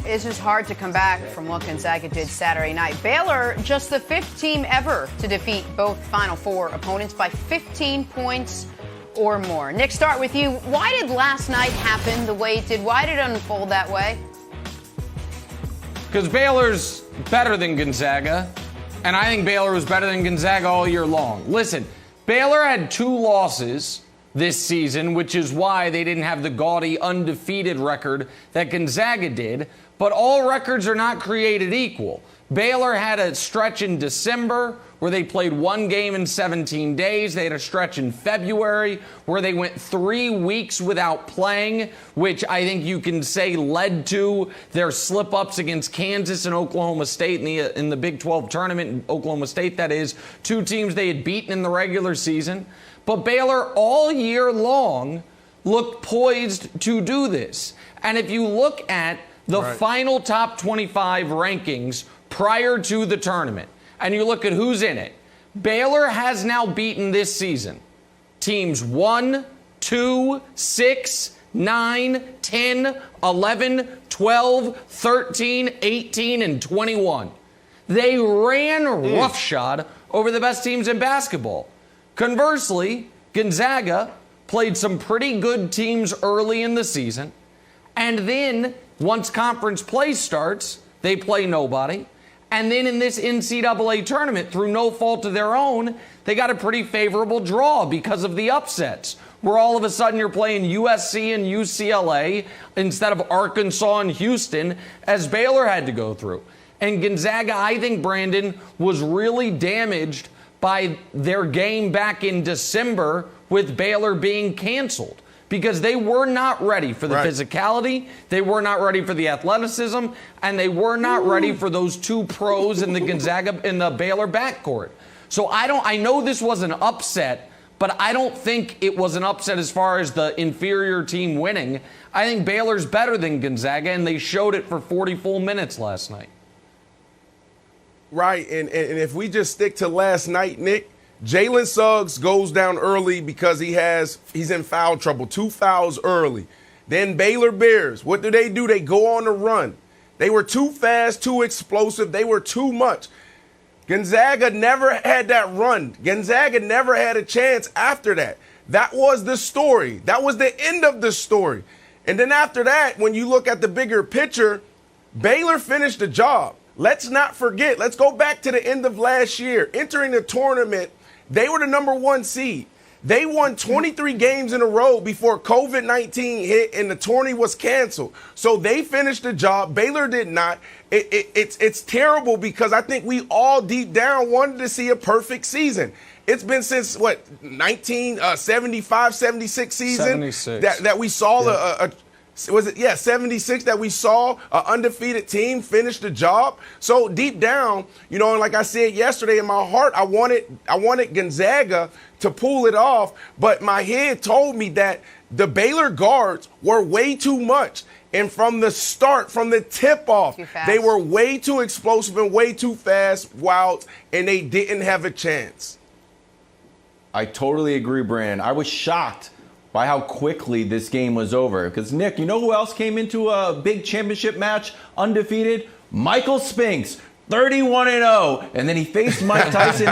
It's just hard to come back from what Gonzaga did Saturday night. Baylor, just the 5th team ever to defeat both Final Four opponents by 15 points or more. Nick, start with you. Why did last night happen the way it did? Why did it unfold that way? Because Baylor's better than Gonzaga, and I think Baylor was better than Gonzaga all year long. Listen, Baylor had 2 losses this season, which is why they didn't have the gaudy undefeated record that Gonzaga did. But all records are not created equal. Baylor had a stretch in December where they played 1 game in 17 days. They had a stretch in February where they went 3 weeks without playing, which I think you can say led to their slip-ups against Kansas and Oklahoma State in the Big 12 tournament. Oklahoma State, that is, 2 teams they had beaten in the regular season. But Baylor all year long looked poised to do this. And if you look at the final top 25 rankings prior to the tournament, and you look at who's in it, Baylor has now beaten this season teams 1, 2, 6, 9, 10, 11, 12, 13, 18, and 21. They ran roughshod over the best teams in basketball. Conversely, Gonzaga played some pretty good teams early in the season, and then once conference play starts, they play nobody. And then in this NCAA tournament, through no fault of their own, they got a pretty favorable draw because of the upsets, where all of a sudden you're playing USC and UCLA instead of Arkansas and Houston, as Baylor had to go through. And Gonzaga, I think, Brandon, was really damaged by their game back in December with Baylor being canceled, because they were not ready for the physicality, they were not ready for the athleticism, and they were not ready for those 2 pros in the Gonzaga in the Baylor backcourt. So I know this was an upset, but I don't think it was an upset as far as the inferior team winning. I think Baylor's better than Gonzaga, and they showed it for 40 full minutes last night. Right, and if we just stick to last night, Nick, Jalen Suggs goes down early because he's in foul trouble. 2 fouls early. Then Baylor Bears, what do? They go on the run. They were too fast, too explosive. They were too much. Gonzaga never had that run. Gonzaga never had a chance after that. That was the story. That was the end of the story. And then after that, when you look at the bigger picture, Baylor finished the job. Let's not forget. Let's go back to the end of last year. Entering the tournament, they were the number 1 seed. They won 23 games in a row before COVID-19 hit and the tourney was canceled. So they finished the job. Baylor did not. It's terrible because I think we all deep down wanted to see a perfect season. It's been since, 1975, 76 season 76. that we saw 76 that we saw an undefeated team finish the job. So deep down, and like I said yesterday, in my heart, I wanted Gonzaga to pull it off, but my head told me that the Baylor guards were way too much. And from the start, from the tip-off, they were way too explosive and way too fast, and they didn't have a chance. I totally agree, Brandon. I was shocked by how quickly this game was over. Because, Nick, you know who else came into a big championship match undefeated? Michael Spinks, 31-0. And then he faced Mike Tyson.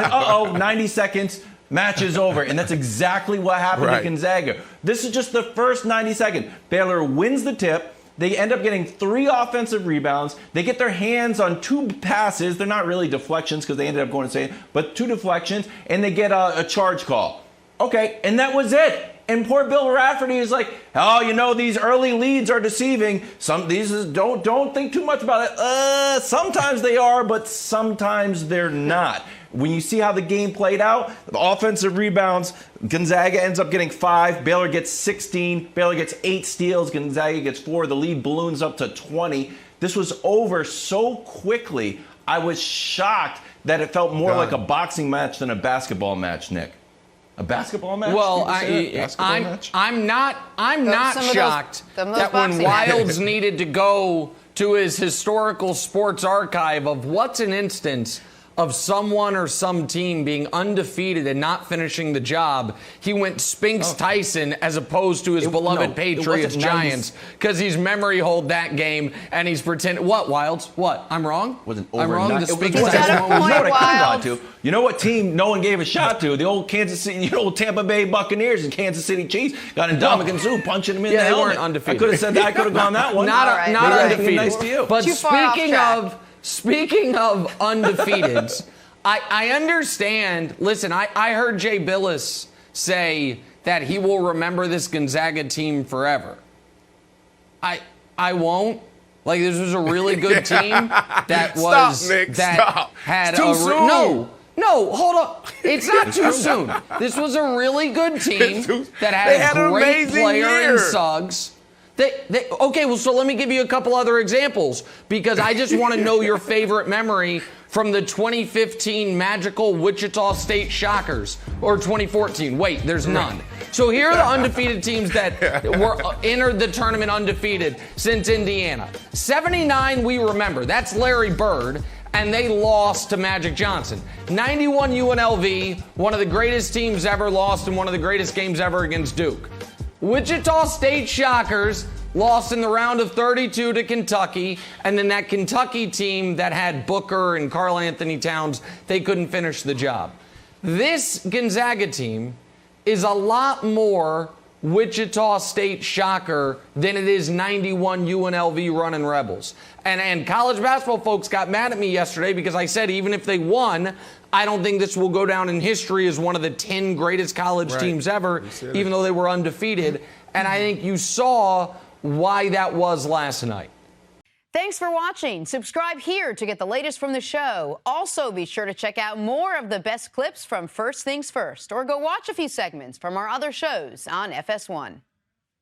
90 seconds, match is over. And that's exactly what happened to Gonzaga. This is just the first 90 seconds. Baylor wins the tip. They end up getting 3 offensive rebounds. They get their hands on 2 passes. They're not really deflections because they ended up going to say, but 2 deflections. And they get a charge call. Okay, and that was it. And poor Bill Rafferty is like, these early leads are deceiving. Don't think too much about it. Sometimes they are, but sometimes they're not. When you see how the game played out, the offensive rebounds, Gonzaga ends up getting 5. Baylor gets 16. Baylor gets 8 steals. Gonzaga gets 4. The lead balloons up to 20. This was over so quickly. I was shocked that it felt more like a boxing match than a basketball match, Nick. A basketball match? Well, I'm not shocked that when Wilds needed to go to his historical sports archive of what's an instance of someone or some team being undefeated and not finishing the job, he went Spinks Tyson as opposed to his beloved Patriots Giants because he's memory hold that game and he's pretending. What, Wilds? What? I'm wrong? I'm wrong? The Spinks Tyson one was You know what team no one gave a shot to? The old Tampa Bay Buccaneers and Kansas City Chiefs got Ndamukong Suh punching him in the helmet. They weren't undefeated. I could have said that. I could have gone that one. Not undefeated. Nice to you. But speaking of undefeateds, I understand. Listen, I heard Jay Billis say that he will remember this Gonzaga team forever. I won't. Like, this was a really good team that was had it's too soon. No, hold up. It's not too soon. This was a really good team that had a great player in Suggs. Okay, well, so let me give you a couple other examples because I just want to know your favorite memory from the 2015 magical Wichita State Shockers or 2014. Wait, there's none. So here are the undefeated teams that were entered the tournament undefeated since Indiana. 79, we remember. That's Larry Bird, and they lost to Magic Johnson. 91 UNLV, one of the greatest teams ever, lost in one of the greatest games ever against Duke. Wichita State Shockers lost in the round of 32 to Kentucky, and then that Kentucky team that had Booker and Karl Anthony Towns, they couldn't finish the job. This Gonzaga team is a lot more Wichita State Shocker than it is 91 UNLV running Rebels. And college basketball folks got mad at me yesterday because I said even if they won, I don't think this will go down in history as one of the 10 greatest college teams ever, even though they were undefeated. And I think you saw why that was last night. Thanks for watching. Subscribe here to get the latest from the show. Also, be sure to check out more of the best clips from First Things First, or go watch a few segments from our other shows on FS1.